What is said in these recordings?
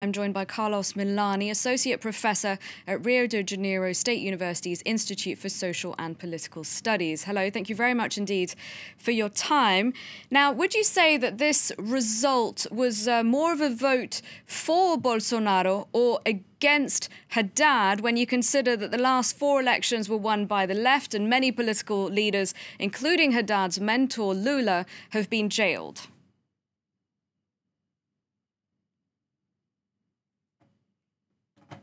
I'm joined by Carlos Milani, Associate Professor at Rio de Janeiro State University's Institute for Social and Political Studies. Hello, thank you very much indeed for your time. Now, would you say that this result was more of a vote for Bolsonaro or against Haddad when you consider that the last 4 elections were won by the left and many political leaders, including Haddad's mentor Lula, have been jailed?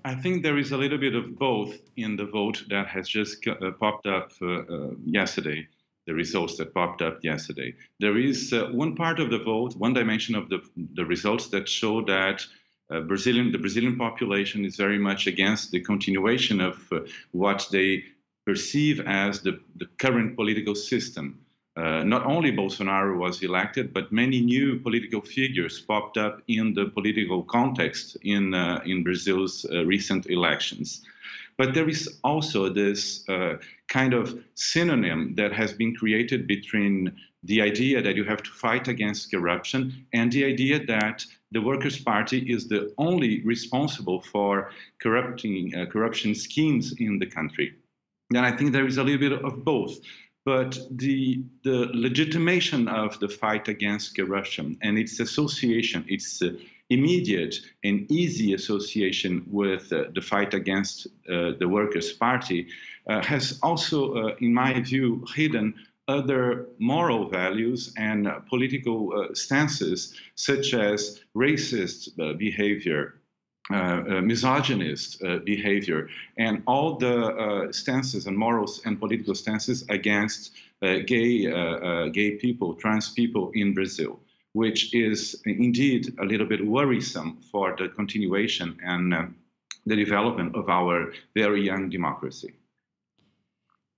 I think there is a little bit of both in the vote that has just popped up yesterday, the results that popped up yesterday. There is one part of the vote, one dimension of the results that show that the Brazilian population is very much against the continuation of what they perceive as the current political system. Not only Bolsonaro was elected, but many new political figures popped up in the political context in Brazil's recent elections. But there is also this kind of synonym that has been created between the idea that you have to fight against corruption and the idea that the Workers' Party is the only responsible for corruption schemes in the country. And I think there is a little bit of both. But the legitimation of the fight against corruption and its association, its immediate and easy association with the fight against the Workers' Party has also, in my view, hidden other moral values and political stances, such as racist behavior, misogynist behavior, and all the stances and morals and political stances against gay people, trans people in Brazil, which is indeed a little bit worrisome for the continuation and the development of our very young democracy.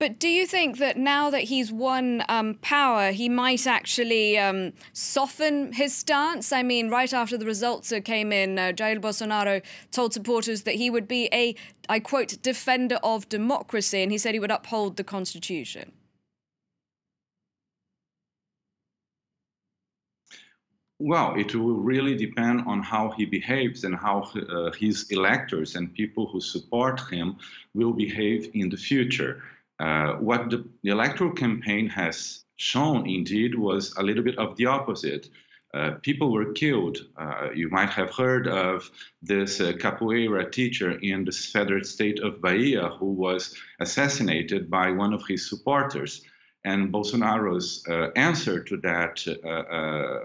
But do you think that now that he's won power, he might actually soften his stance? I mean, right after the results came in, Jair Bolsonaro told supporters that he would be a, I quote, defender of democracy, and he said he would uphold the Constitution. Well, it will really depend on how he behaves and how his electors and people who support him will behave in the future. What the electoral campaign has shown, indeed, was a little bit of the opposite. People were killed. You might have heard of this capoeira teacher in the federal state of Bahia who was assassinated by one of his supporters. And Bolsonaro's answer to that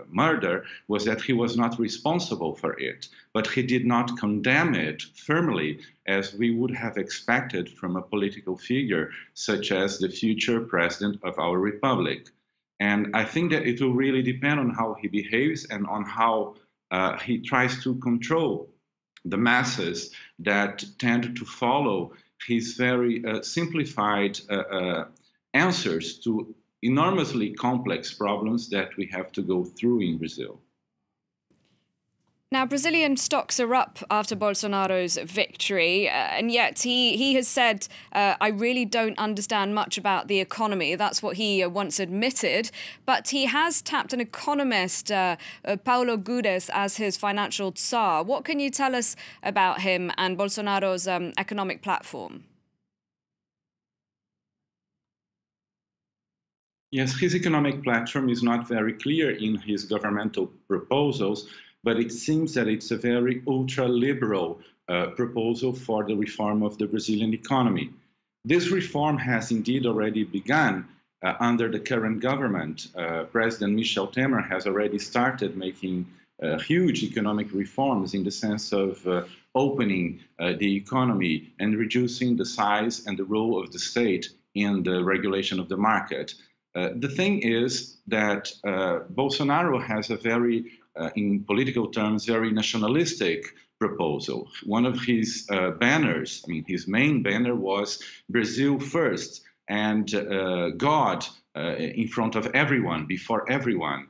murder was that he was not responsible for it, but he did not condemn it firmly as we would have expected from a political figure such as the future president of our republic. And I think that it will really depend on how he behaves and on how he tries to control the masses that tend to follow his very simplified answers to enormously complex problems that we have to go through in Brazil. Now, Brazilian stocks are up after Bolsonaro's victory, and yet he has said, I really don't understand much about the economy. That's what he once admitted. But he has tapped an economist, Paulo Guedes, as his financial tsar. What can you tell us about him and Bolsonaro's economic platform? Yes, his economic platform is not very clear in his governmental proposals, but it seems that it's a very ultra-liberal proposal for the reform of the Brazilian economy. This reform has indeed already begun under the current government. President Michel Temer has already started making huge economic reforms in the sense of opening the economy and reducing the size and the role of the state in the regulation of the market. The thing is that Bolsonaro has a very, in political terms, very nationalistic proposal. One of his banners, I mean, his main banner was Brazil first and God in front of everyone, before everyone.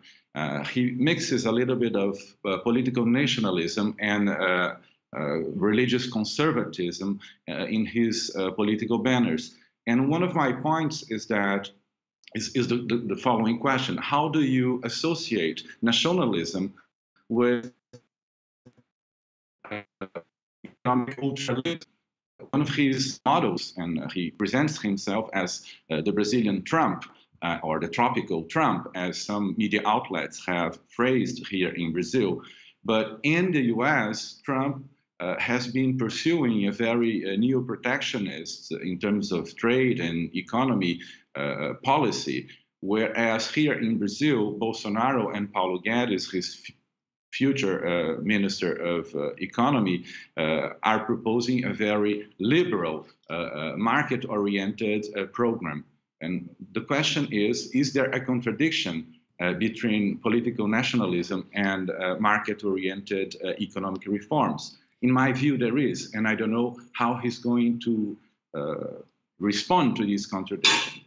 He mixes a little bit of political nationalism and religious conservatism in his political banners. And one of my points is that is the following question: how do you associate nationalism with economic ultraliberalism. One of his models, and he presents himself as the Brazilian Trump, or the tropical Trump, as some media outlets have phrased here in Brazil. But in the US, Trump has been pursuing a very neo-protectionist in terms of trade and economy policy, whereas here in Brazil, Bolsonaro and Paulo Guedes, his future Minister of Economy, are proposing a very liberal, market-oriented program. And the question is there a contradiction between political nationalism and market-oriented economic reforms? In my view, there is, and I don't know how he's going to respond to this contradiction.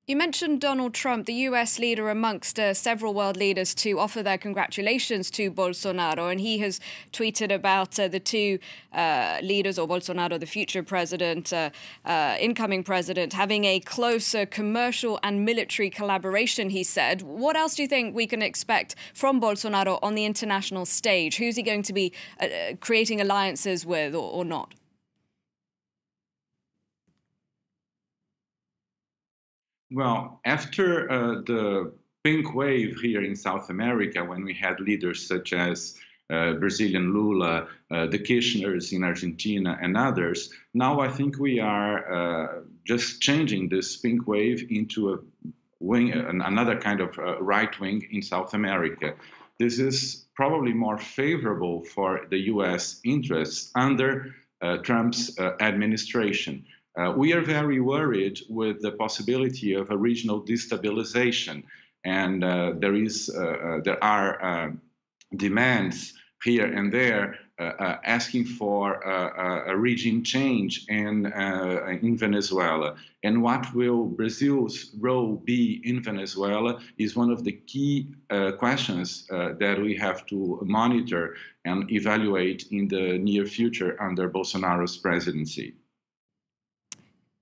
You mentioned Donald Trump, the US leader amongst several world leaders, to offer their congratulations to Bolsonaro. And he has tweeted about the two leaders, or Bolsonaro, the future president, incoming president, having a closer commercial and military collaboration, he said. What else do you think we can expect from Bolsonaro on the international stage? Who's he going to be creating alliances with or not? Well, after the pink wave here in South America, when we had leaders such as Brazilian Lula, the Kirchners in Argentina, and others, now I think we are just changing this pink wave into a wing, another kind of right wing in South America. This is probably more favorable for the US interests under Trump's administration. We are very worried with the possibility of a regional destabilization, and there are demands here and there asking for a regime change in Venezuela. And what will Brazil's role be in Venezuela is one of the key questions that we have to monitor and evaluate in the near future under Bolsonaro's presidency.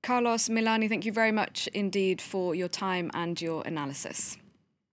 Carlos Milani, thank you very much indeed for your time and your analysis.